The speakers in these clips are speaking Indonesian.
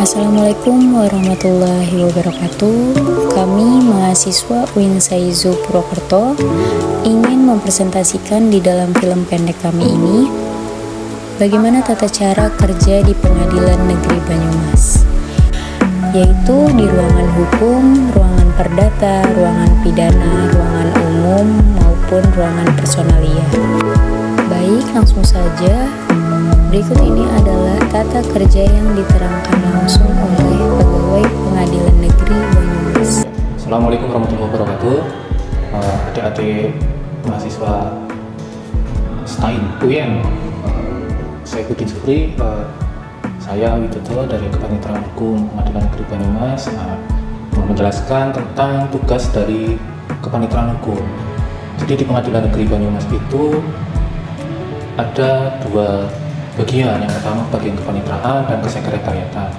Assalamualaikum warahmatullahi wabarakatuh. Kami mahasiswa UIN Saizu Purwokerto ingin mempresentasikan di dalam film pendek kami ini bagaimana tata cara kerja di Pengadilan Negeri Banyumas, yaitu di ruangan hukum, ruangan perdata, ruangan pidana, ruangan umum, maupun ruangan personalia. Baik, langsung saja. Berikut ini adalah tata kerja yang diterangkan langsung oleh pegawai Pengadilan Negeri Banyumas. Assalamualaikum warahmatullahi wabarakatuh. Adik-adik mahasiswa STAIN UIN, saya Budi Supri. Saya Widodo dari Kepanitiaan Hukum Pengadilan Negeri Banyumas mau menjelaskan tentang tugas dari Kepanitiaan Hukum. Jadi di Pengadilan Negeri Banyumas itu ada dua bagian. Yang pertama bagian kepanitraan dan kesekretariatan.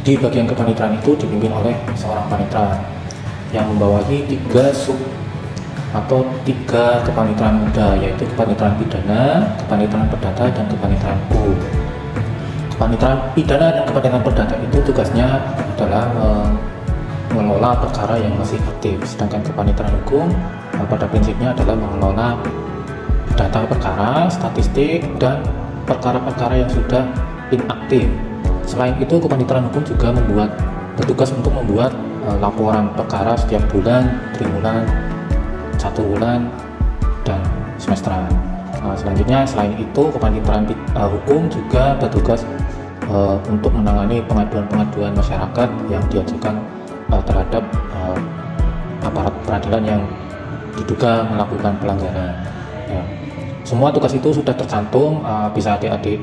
Di bagian kepanitraan itu dipimpin oleh seorang panitra yang membawahi tiga kepanitraan muda, yaitu kepanitraan pidana, kepanitraan perdata, dan kepanitraan hukum. Kepanitraan pidana dan kepanitraan perdata itu tugasnya adalah mengelola perkara yang masih aktif, sedangkan kepanitraan hukum pada prinsipnya adalah mengelola data perkara, statistik, dan perkara-perkara yang sudah inaktif. Selain itu, kepanitraan hukum juga bertugas untuk membuat laporan perkara setiap bulan, triwulan, 1 bulan, dan semesteran. Selanjutnya, selain itu, kepanitraan hukum juga bertugas untuk menangani pengaduan-pengaduan masyarakat yang diajukan terhadap aparat peradilan yang diduga melakukan pelanggaran. Semua tugas itu sudah tercantum, bisa adik-adik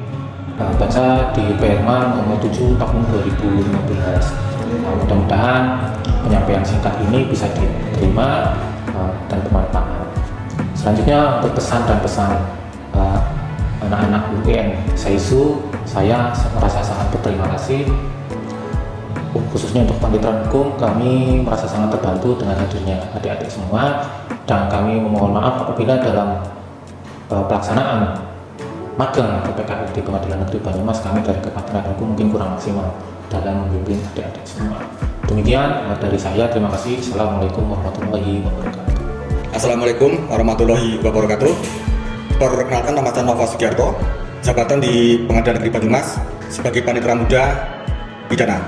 baca di Perma nomor 7 tahun 2015. Mudah-mudahan penyampaian singkat ini bisa diterima dan bermanfaat. Selanjutnya untuk pesan dan pesan anak-anak UIN Saizu, saya merasa sangat berterima kasih. Khususnya untuk Pengadilan Hukum, kami merasa sangat terbantu dengan hadirnya adik-adik semua, dan kami memohon maaf apabila dalam pelaksanaan magang PPKL di Pengadilan Negeri Banyumas kami dari Kepanitiaan Hukum mungkin kurang maksimal dalam membimbing adik-adik semua. Demikian dari saya, terima kasih. Assalamualaikum warahmatullahi wabarakatuh. Assalamualaikum warahmatullahi wabarakatuh. Perkenalkan, nama saya Nova Sugiarto, jabatan di Pengadilan Negeri Banyumas sebagai panitera muda pidana.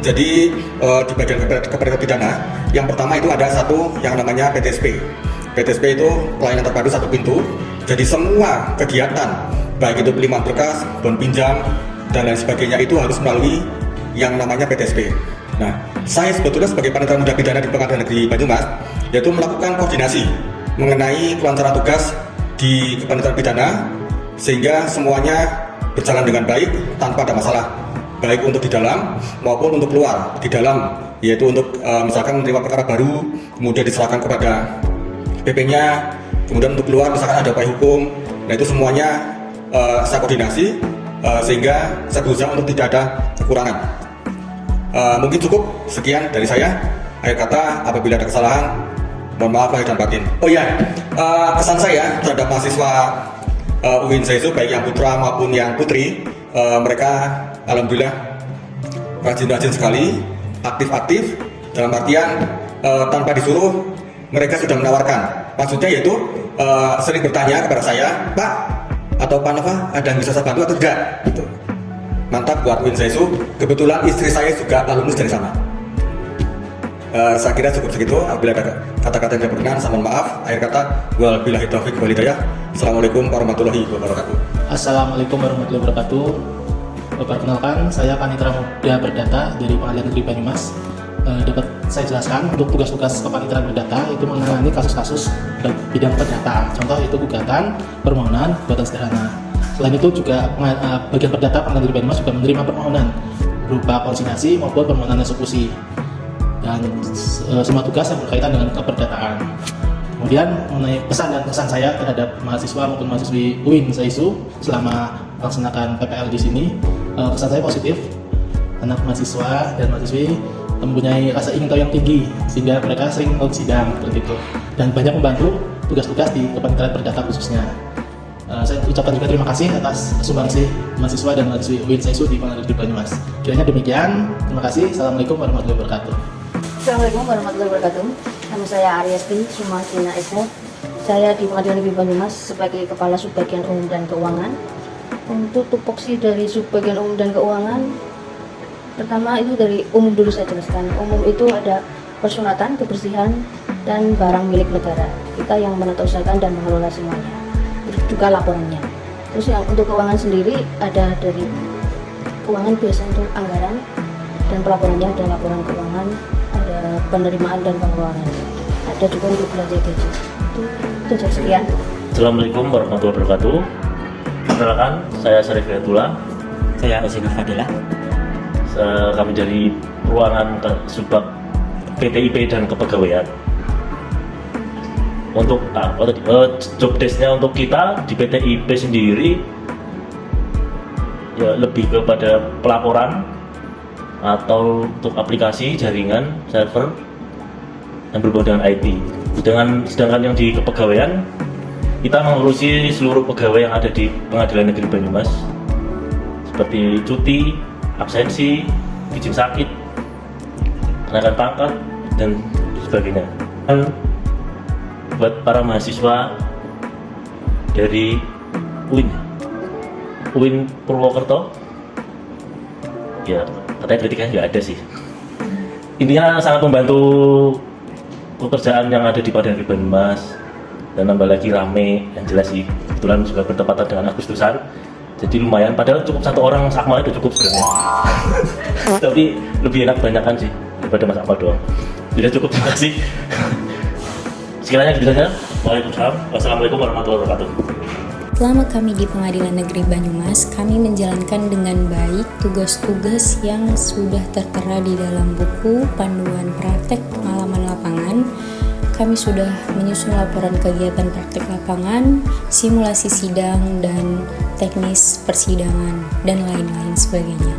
Jadi di bagian kepanitiaan pidana, yang pertama itu ada satu yang namanya PTSP. PTSP itu pelayanan terpadu satu pintu. Jadi semua kegiatan, baik itu pelimpahan berkas, bon pinjam, dan lain sebagainya itu harus melalui yang namanya PTSP. Nah, saya sebetulnya sebagai panitera muda pidana di Pengadilan Negeri Banyumas, yaitu melakukan koordinasi mengenai kelancaran tugas di kepanitiaan pidana, sehingga semuanya berjalan dengan baik tanpa ada masalah, baik untuk di dalam maupun untuk keluar. Di dalam yaitu untuk misalkan menerima perkara baru, kemudian diserahkan kepada PP-nya, kemudian untuk keluar misalkan ada upaya hukum. Nah, itu semuanya saya koordinasi sehingga saya berusaha untuk tidak ada kekurangan. Mungkin cukup sekian dari saya. Akhir kata, apabila ada kesalahan, mohon maaf lahir dan batin. Oh iya, kesan saya terhadap mahasiswa UIN Saizu, baik yang putra maupun yang putri, mereka alhamdulillah rajin-rajin sekali, aktif-aktif, dalam artian tanpa disuruh mereka sudah menawarkan. Maksudnya yaitu sering bertanya kepada saya, Pak atau Pak Nova, ada yang bisa saya bantu atau tidak? Gitu. Mantap buat UIN Saizu. Kebetulan istri saya juga alumnus dari sana. Saya kira cukup segitu. Apabila ada kata-kata yang tidak berkenan, saya mohon maaf. Akhir kata, wabillahi taufiq wal hidayah. Assalamualaikum warahmatullahi wabarakatuh. Assalamualaikum warahmatullahi wabarakatuh. Perkenalkan, saya panitera muda perdata dari Pengadilan Negeri Banyumas. Dapat saya jelaskan untuk tugas-tugas kepanitiaan perdata itu menangani kasus-kasus bidang perdata. Contoh itu gugatan, permohonan, gugatan sederhana. Selain itu juga bagian perdata Pengadilan Negeri Banyumas juga menerima permohonan berupa konsinyasi maupun permohonan eksekusi, dan semua tugas yang berkaitan dengan keperdataan. Kemudian mengenai pesan dan kesan saya terhadap mahasiswa maupun mahasiswi UIN Saizu selama melaksanakan PPL di sini, pesan saya positif. Anak mahasiswa dan mahasiswi mempunyai rasa ingin tahu yang tinggi sehingga mereka sering ikut sidang seperti itu, dan banyak membantu tugas-tugas di kepanitiaan perdata khususnya. ucapkan juga terima kasih atas sumbangsi mahasiswa dan mahasiswi UIN SAIZU di Pengadilan Negeri Banyumas. Kiranya demikian, terima kasih. Assalamualaikum warahmatullahi wabarakatuh. Assalamualaikum warahmatullahi wabarakatuh. Nama saya Ariesti Sumasina Ismo. Saya di Pengadilan Negeri Banyumas sebagai Kepala Subbagian Umum dan Keuangan. Untuk tupoksi dari Subbagian Umum dan Keuangan, pertama itu dari umum dulu saya jelaskan. Umum itu ada persunatan, kebersihan, dan barang milik negara. Kita yang menata usahakan dan mengelola semuanya. Juga laporannya. Terus yang untuk keuangan sendiri ada dari keuangan biasa untuk anggaran dan pelaporannya, ada laporan keuangan, ada penerimaan dan pengeluaran, ada juga untuk belanja gaji. Itu saja, sekian. Assalamualaikum warahmatullahi wabarakatuh. Perkenalkan, saya Syarif Hidayatullah. Saya Husin Fadilah. Kami dari ruangan Subbag PTIP dan Kepegawaian. Untuk job desk-nya untuk kita di PTIP sendiri ya lebih kepada pelaporan atau untuk aplikasi, jaringan, server yang berhubungan dengan IT. Sedangkan yang di kepegawaian kita mengurusi seluruh pegawai yang ada di Pengadilan Negeri Banyumas seperti cuti, absensi, izin sakit, kenaikan pangkat dan sebagainya. Dan buat para mahasiswa dari UIN Purwokerto, ya katanya kritiknya nggak ada sih. Intinya sangat membantu pekerjaan yang ada di Pengadilan Negeri Banyumas, dan nambah lagi rame, yang jelas sih kebetulan juga bertepatan dengan Agustusan, jadi lumayan. Padahal cukup satu orang Akmal itu cukup sebenarnya. Tapi lebih enak banyakan sih daripada Mas Akmal doang. Sudah cukup, terima kasih. Sekiranya gitu saja. Waalaikumsalam. Wassalamualaikum warahmatullahi wabarakatuh. Selama kami di Pengadilan Negeri Banyumas, kami menjalankan dengan baik tugas-tugas yang sudah tertera di dalam buku panduan praktek pengalaman lapangan. Kami sudah menyusun laporan kegiatan praktek lapangan, simulasi sidang, dan teknis persidangan, dan lain-lain sebagainya.